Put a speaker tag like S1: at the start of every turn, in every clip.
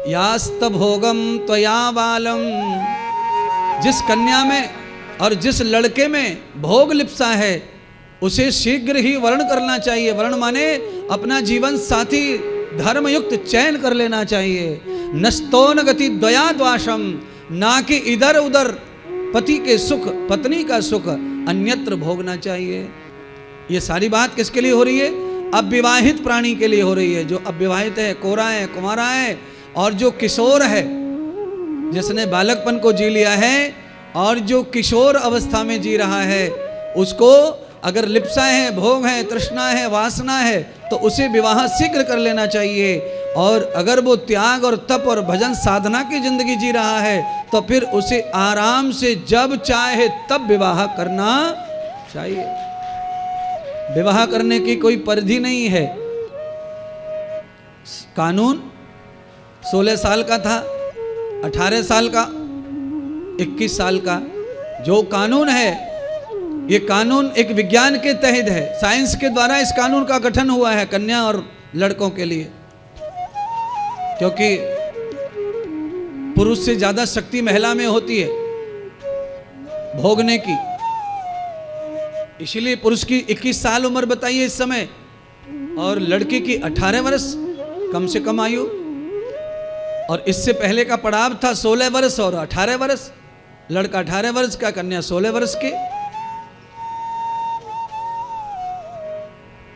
S1: यास्त भोगम त्वया बालम, जिस कन्या में और जिस लड़के में भोग लिप्सा है उसे शीघ्र ही वर्ण करना चाहिए। वर्ण माने अपना जीवन साथी धर्मयुक्त चयन कर लेना चाहिए। नस्तोन गति द्वया द्वाशम, ना कि इधर उधर पति के सुख पत्नी का सुख अन्यत्र भोगना चाहिए। ये सारी बात किसके लिए हो रही है? अविवाहित प्राणी के लिए हो रही है। जो अविवाहित है, कोरा है, कुंवारा है, और जो किशोर है जिसने बालकपन को जी लिया है और जो किशोर अवस्था में जी रहा है, उसको अगर लिप्सा है, भोग है, तृष्णा है, वासना है तो उसे विवाह शीघ्र कर लेना चाहिए। और अगर वो त्याग और तप और भजन साधना की जिंदगी जी रहा है तो फिर उसे आराम से जब चाहे तब विवाह करना चाहिए। विवाह करने की कोई परिधि नहीं है। कानून 16 साल का था, 18 साल का, 21 साल का। जो कानून है ये कानून एक विज्ञान के तहत है। साइंस के द्वारा इस कानून का गठन हुआ है कन्या और लड़कों के लिए, क्योंकि पुरुष से ज्यादा शक्ति महिला में होती है भोगने की। इसीलिए पुरुष की 21 साल उम्र बताई है इस समय और लड़की की 18 वर्ष कम से कम आयु। और इससे पहले का पड़ाव था 16 वर्ष और 18 वर्ष। लड़का 18 वर्ष का, कन्या 16 वर्ष की।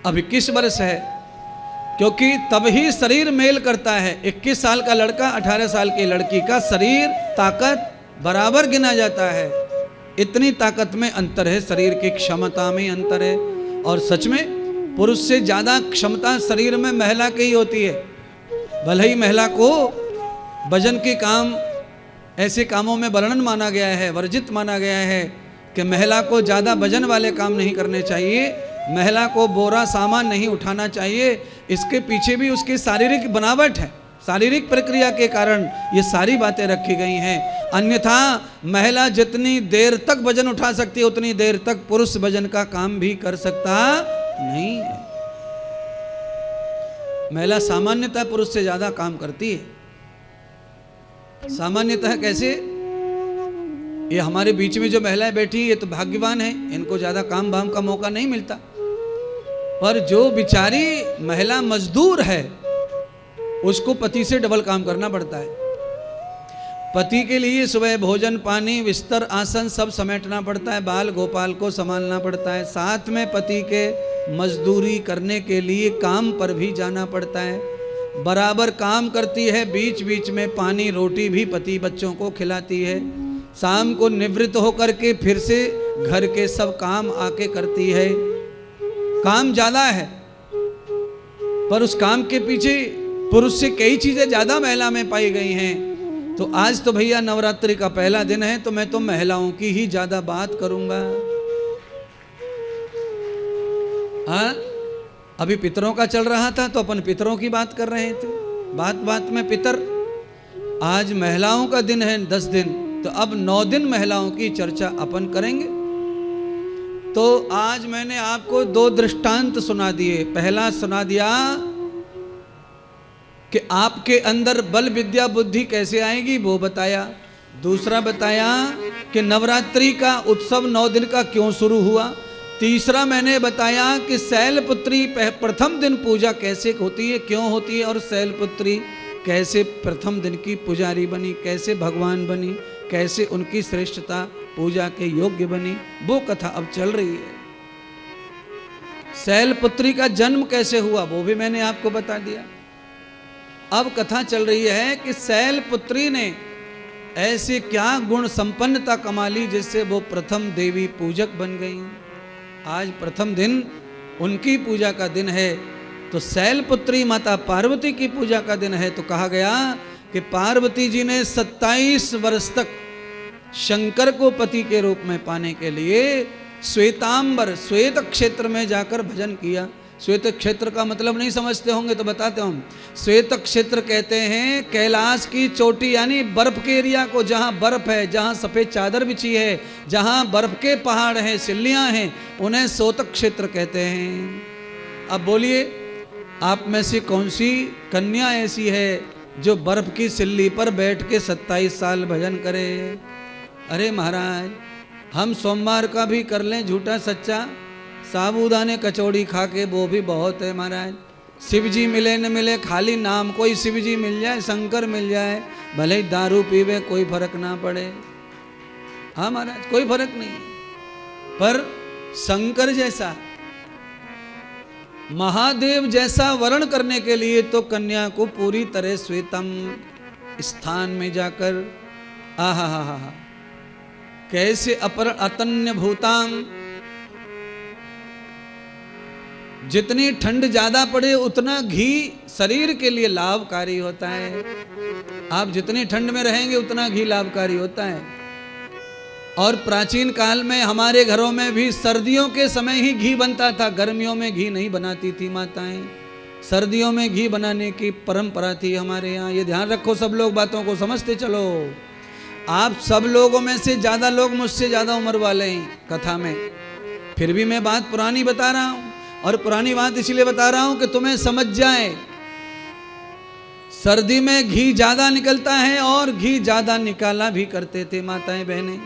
S1: अब 21 वर्ष है, क्योंकि तब ही शरीर मेल करता है। 21 साल का लड़का 18 साल की लड़की का शरीर ताकत बराबर गिना जाता है। इतनी ताकत में अंतर है, शरीर की क्षमता में अंतर है। और सच में पुरुष से ज्यादा क्षमता शरीर में महिला की ही होती है। भले ही महिला को भजन के काम, ऐसे कामों में वर्णन माना गया है, वर्जित माना गया है कि महिला को ज्यादा वजन वाले काम नहीं करने चाहिए, महिला को बोरा सामान नहीं उठाना चाहिए। इसके पीछे भी उसकी शारीरिक बनावट है, शारीरिक प्रक्रिया के कारण ये सारी बातें रखी गई हैं। अन्यथा महिला जितनी देर तक वजन उठा सकती है उतनी देर तक पुरुष वजन का काम भी कर सकता नहीं है। महिला सामान्यतः पुरुष से ज्यादा काम करती है। सामान्यतः कैसे? ये हमारे बीच में जो महिलाएं बैठी हैं ये तो भाग्यवान है, इनको ज्यादा काम वाम का मौका नहीं मिलता। पर जो बिचारी महिला मजदूर है उसको पति से डबल काम करना पड़ता है। पति के लिए सुबह भोजन पानी बिस्तर आसन सब समेटना पड़ता है, बाल गोपाल को संभालना पड़ता है, साथ में पति के मजदूरी करने के लिए काम पर भी जाना पड़ता है। बराबर काम करती है, बीच बीच में पानी रोटी भी पति बच्चों को खिलाती है। शाम को निवृत्त होकर के फिर से घर के सब काम आके करती है। काम ज्यादा है पर उस काम के पीछे पुरुष से कई चीजें ज्यादा महिला में पाई गई हैं। तो आज तो भैया नवरात्रि का पहला दिन है तो मैं तो महिलाओं की ही ज्यादा बात करूंगा। हाँ, अभी पितरों का चल रहा था तो अपन पितरों की बात कर रहे थे, बात बात में पितर। आज महिलाओं का दिन है 10 दिन, तो अब 9 दिन महिलाओं की चर्चा अपन करेंगे। तो आज मैंने आपको 2 दृष्टांत सुना दिए। पहला सुना दिया कि आपके अंदर बल विद्या बुद्धि कैसे आएगी वो बताया। दूसरा बताया कि नवरात्रि का उत्सव 9 दिन का क्यों शुरू हुआ। तीसरा मैंने बताया कि शैलपुत्री प्रथम दिन पूजा कैसे होती है, क्यों होती है, और शैलपुत्री कैसे प्रथम दिन की पुजारी बनी, कैसे भगवान बनी, कैसे उनकी श्रेष्ठता पूजा के योग्य बनी, वो कथा अब चल रही है। शैलपुत्री का जन्म कैसे हुआ वो भी मैंने आपको बता दिया। अब कथा चल रही है कि शैलपुत्री ने ऐसे क्या गुण संपन्नता कमा ली जिससे वो प्रथम देवी पूजक बन गई। आज प्रथम दिन उनकी पूजा का दिन है। तो शैलपुत्री माता पार्वती की पूजा का दिन है। तो कहा गया कि पार्वती जी ने 27 वर्ष तक शंकर को पति के रूप में पाने के लिए श्वेतांबर श्वेत क्षेत्र में जाकर भजन किया। श्वेत क्षेत्र का मतलब नहीं समझते होंगे तो बताते हम। श्वेत क्षेत्र कहते हैं कैलाश की चोटी यानी बर्फ के एरिया को, जहाँ बर्फ है, जहाँ सफ़ेद चादर बिछी है, जहाँ बर्फ के पहाड़ हैं, सिल्लियाँ हैं, उन्हें श्वेत क्षेत्र कहते हैं। अब बोलिए आप में से कौन सी कन्या ऐसी है जो बर्फ की सिल्ली पर बैठ के 27 साल भजन करे। अरे महाराज, हम सोमवार का भी कर लें झूठा सच्चा, साबूदाने कचौड़ी खा के वो भी बहुत है महाराज। शिव जी मिले न मिले, खाली नाम कोई शिव जी मिल जाए, शंकर मिल जाए, भले ही दारू पीवे कोई फर्क ना पड़े। हाँ महाराज, कोई फर्क नहीं। पर शंकर जैसा, महादेव जैसा वर्ण करने के लिए तो कन्या को पूरी तरह श्वेतम स्थान में जाकर, आहा हा हा, कैसे अपर अतन्य भूताम, जितनी ठंड ज्यादा पड़े उतना घी शरीर के लिए लाभकारी होता है। आप जितनी ठंड में रहेंगे उतना घी लाभकारी होता है। और प्राचीन काल में हमारे घरों में भी सर्दियों के समय ही घी बनता था, गर्मियों में घी नहीं बनाती थी माताएं। सर्दियों में घी बनाने की परंपरा थी हमारे यहाँ। ये ध्यान रखो, सब लोग बातों को समझते चलो। आप सब लोगों में से ज़्यादा लोग मुझसे ज़्यादा उम्र वाले हैं कथा में, फिर भी मैं बात पुरानी बता रहा हूँ। और पुरानी बात इसलिए बता रहा हूँ कि तुम्हें समझ जाए। सर्दी में घी ज़्यादा निकलता है और घी ज़्यादा निकाला भी करते थे माताएं बहनें।